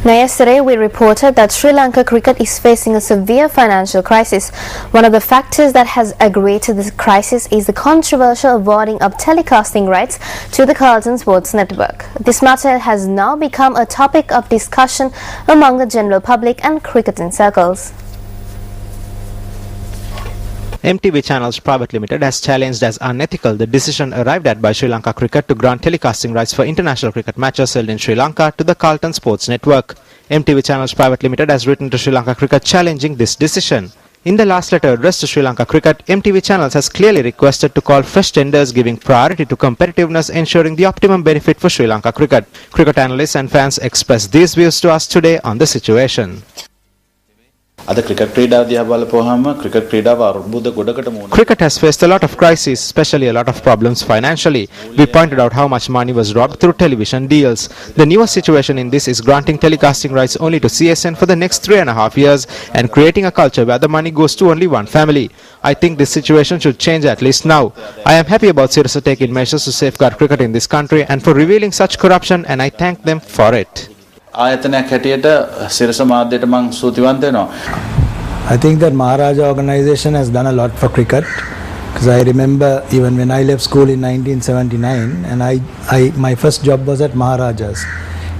Now, yesterday we reported that Sri Lanka cricket is facing a severe financial crisis. One of the factors that has aggravated this crisis is the controversial awarding of telecasting rights to the Carlton Sports Network. This matter has now become a topic of discussion among the general public and cricketing circles. MTV Channels Private Limited has challenged as unethical the decision arrived at by Sri Lanka Cricket to grant telecasting rights for international cricket matches held in Sri Lanka to the Carlton Sports Network. MTV Channels Private Limited has written to Sri Lanka Cricket challenging this decision. In the last letter addressed to Sri Lanka Cricket, MTV Channels has clearly requested to call fresh tenders giving priority to competitiveness, ensuring the optimum benefit for Sri Lanka Cricket. Cricket analysts and fans expressed these views to us today on the situation. Cricket has faced a lot of crises, especially a lot of problems financially. We pointed out how much money was robbed through television deals. The newest situation in this is granting telecasting rights only to CSN for the next 3.5 years and creating a culture where the money goes to only one family. I think this situation should change at least now. I am happy about Sirasa taking measures to safeguard cricket in this country and for revealing such corruption, and I thank them for it. I think that Maharaja organization has done a lot for cricket, because I remember even when I left school in 1979 and my first job was at Maharaja's,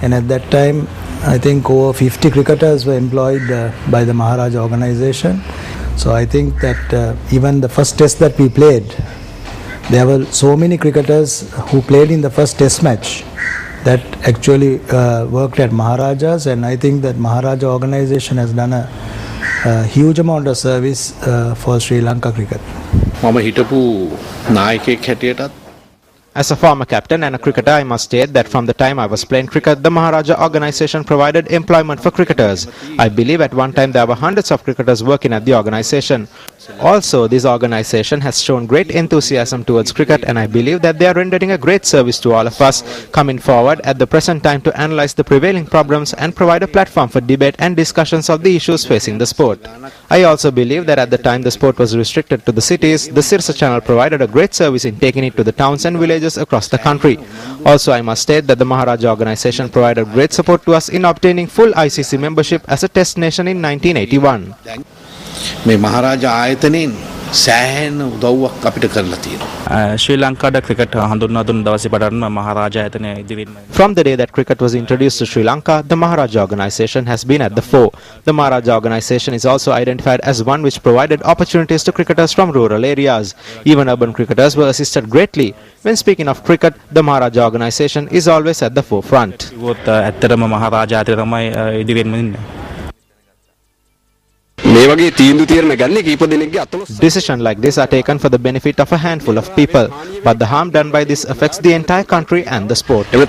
and at that time I think over 50 cricketers were employed by the Maharaja organization. So I think that even the first test that we played, there were so many cricketers who played in the first test match that actually worked at Maharaja's, and I think that Maharaja organization has done a huge amount of service for Sri Lanka cricket. As a former captain and a cricketer, I must state that from the time I was playing cricket, the Maharaja organization provided employment for cricketers. I believe at one time there were hundreds of cricketers working at the organization. Also, this organization has shown great enthusiasm towards cricket, and I believe that they are rendering a great service to all of us, coming forward at the present time to analyze the prevailing problems and provide a platform for debate and discussions of the issues facing the sport. I also believe that at the time the sport was restricted to the cities, the Sirsa channel provided a great service in taking it to the towns and villages across the country. Also, I must state that the Maharaja organization provided great support to us in obtaining full ICC membership as a test nation in 1981. ශ්‍රී ලංකාවට cricket හඳුන්වා දුන්න දවසේ පටන්ම මහරජා ආයතනය ඉදිරියෙන් From the day that cricket was introduced to Sri Lanka, the Maharaja organization has been at the fore. The Maharaja organization is also identified as one which provided opportunities to cricketers from rural areas. Even urban cricketers were assisted greatly. When speaking of cricket, the Maharaja organization is always at the forefront. ඇත්තටම මහරජා ආයතනය තමයි ඉදිරියෙන්ම ඉන්නේ. Decisions like this are taken for the benefit of a handful of people, but the harm done by this affects the entire country and the sport. An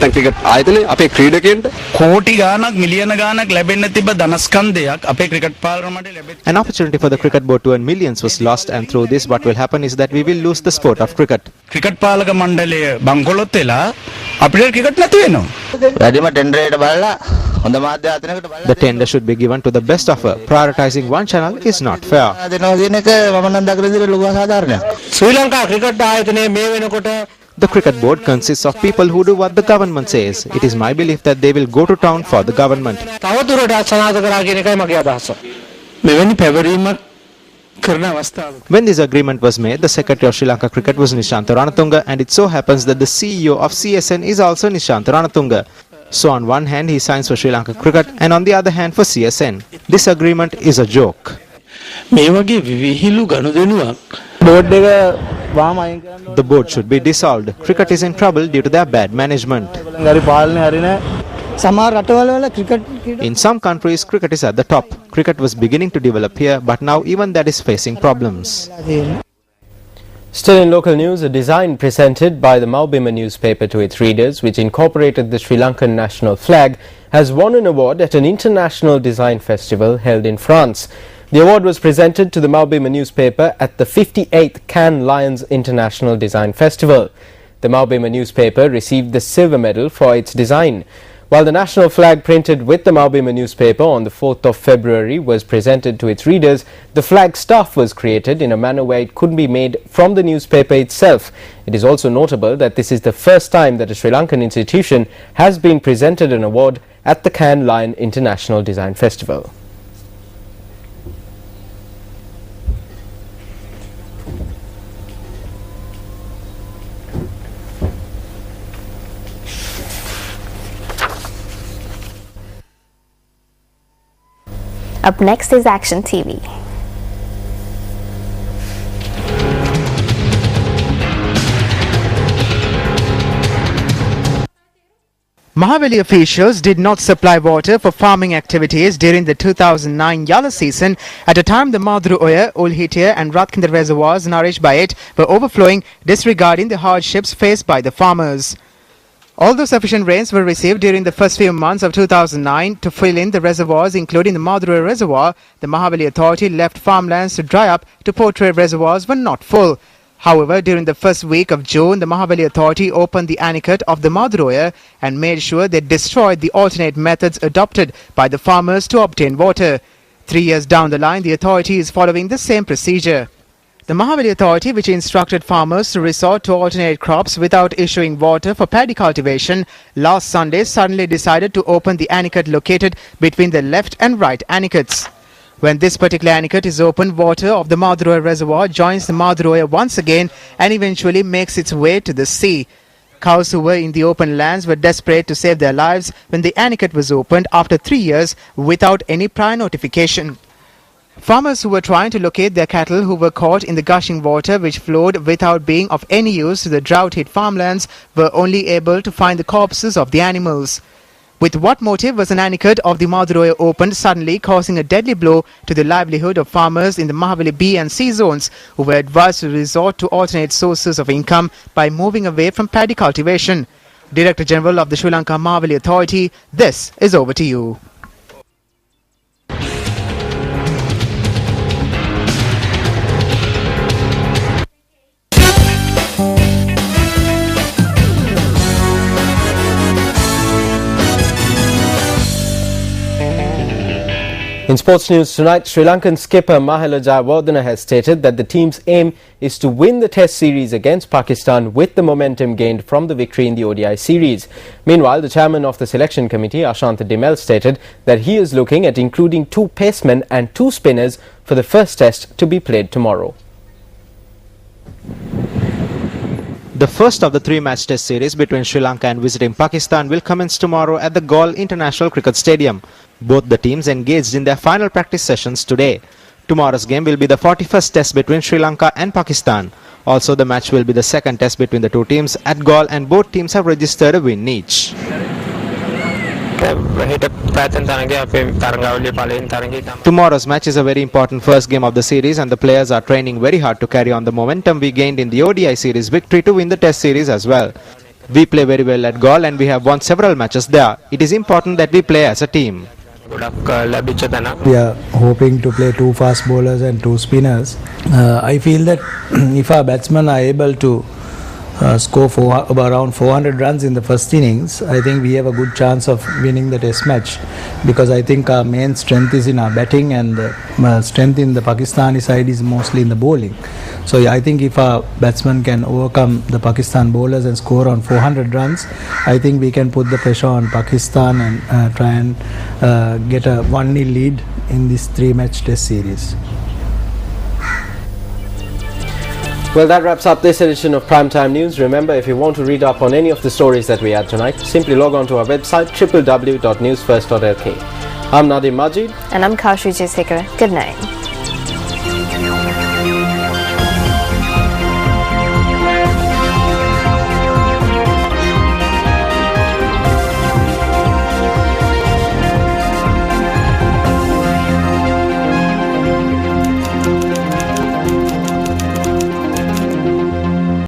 opportunity for the cricket board to earn millions was lost, and through this what will happen is that we will lose the sport of cricket. Cricket පාලක මණ්ඩලය බංකොලොත් වෙලා අපිට cricket නැතු වෙනවා. වැඩිම ටෙන්ඩරේට බලලා හොඳ මාධ්‍ය ආයතනයකට බලලා The tender should be given to the best offer. Prioritizing one channel is not fair. දෙනවා කියන එක මම නම් දක්වන විදිහට ලොකු අසාධාරණයක්. ශ්‍රී ලංකා ක්‍රිකට් ආයතනය මේ වෙනකොට The cricket board consists of people who do what the government says. It is my belief that they will go to town for the government. තවදුරටත් සනාථ කරා කියන එකයි මගේ අදහස. මෙවැනි පැවරීමක් කරන අවස්ථාවක When this agreement was made, the Secretary of Sri Lanka Cricket was Nishantha Ranatunga, and it so happens that the CEO of CSN is also Nishantha Ranatunga. So on one hand he signs for Sri Lanka Cricket and on the other hand for CSN. This agreement is a joke. මේ වගේ විහිළු ගනුදෙනුවක් Board එක වාම අයින් කරන්න The board should be dissolved. Cricket is in trouble due to their bad management. හරි පාලනය හරි නැහැ. සමහර රටවල වල cricket In some countries, cricket is at the top. Cricket was beginning to develop here, but now even that is facing problems. Still in local news, a design presented by the Maubima newspaper to its readers, which incorporated the Sri Lankan national flag, has won an award at an international design festival held in France. The award was presented to the Maubima newspaper at the 58th Cannes Lions International Design Festival. The Maubima newspaper received the silver medal for its design. While the national flag printed with the Maubima newspaper on the 4th of February was presented to its readers, the flag staff was created in a manner where it couldn't be made from the newspaper itself. It is also notable that this is the first time that a Sri Lankan institution has been presented an award at the Cannes Lion International Design Festival. Up next is Action TV. Mahaweli officials did not supply water for farming activities during the 2009 Yala season at a time the Madru Oya, Ulhitia and Ratkinder reservoirs nourished by it were overflowing, disregarding the hardships faced by the farmers. Although sufficient rains were received during the first few months of 2009 to fill in the reservoirs including the Madru reservoir, the Mahaweli authority left farmlands to dry up to portray reservoirs were not full. However, during the first week of June, the Mahaweli authority opened the anicut of the Madru and made sure they destroyed the alternate methods adopted by the farmers to obtain water. 3 years down the line, the authority is following the same procedure. The Mahaweli authority, which instructed farmers to resort to alternate crops without issuing water for paddy cultivation, last Sunday suddenly decided to open the anicut located between the left and right anicuts. When this particular anicut is opened, water of the Madru reservoir joins the Madru once again and eventually makes its way to the sea. Cows who were in the open lands were desperate to save their lives when the anicut was opened after 3 years without any prior notification. Farmers who were trying to locate their cattle who were caught in the gushing water which flowed without being of any use to the drought-hit farmlands were only able to find the corpses of the animals. With what motive was an anicut of the Madru opened suddenly, causing a deadly blow to the livelihood of farmers in the Mahaweli B and C zones who were advised to resort to alternate sources of income by moving away from paddy cultivation? Director General of the Sri Lanka Mahaweli Authority, this is over to you. In sports news tonight, Sri Lankan skipper Mahela Jayawardena has stated that the team's aim is to win the Test series against Pakistan with the momentum gained from the victory in the ODI series. Meanwhile, the chairman of the selection committee, Ashanta Dimel, stated that he is looking at including 2 pacemen and 2 spinners for the first Test to be played tomorrow. The first of the 3-match Test series between Sri Lanka and visiting Pakistan will commence tomorrow at the Galle International Cricket Stadium. Both the teams engaged in their final practice sessions today. Tomorrow's game will be the 41st Test between Sri Lanka and Pakistan. Also, the match will be the second Test between the two teams at Galle, and both teams have registered a win each. Tomorrow's match is a very important first game of the series, and the players are training very hard to carry on the momentum we gained in the ODI series victory to win the Test series as well. We play very well at Galle and we have won several matches there. It is important that we play as a team. We are hoping to play 2 fast bowlers and 2 spinners. I feel that if our batsmen are able to score around 400 runs in the first innings, I think we have a good chance of winning the Test match, because I think our main strength is in our batting and the strength in the Pakistani side is mostly in the bowling. So I think if our batsmen can overcome the Pakistan bowlers and score on 400 runs, I think we can put the pressure on Pakistan and try and get a 1-0 lead in this 3-match Test series. Well, that wraps up this edition of Primetime News. Remember, if you want to read up on any of the stories that we had tonight, simply log on to our website www.newsfirst.lk. I'm Nadim Majid. And I'm Kaushri Jayasekara. Good night.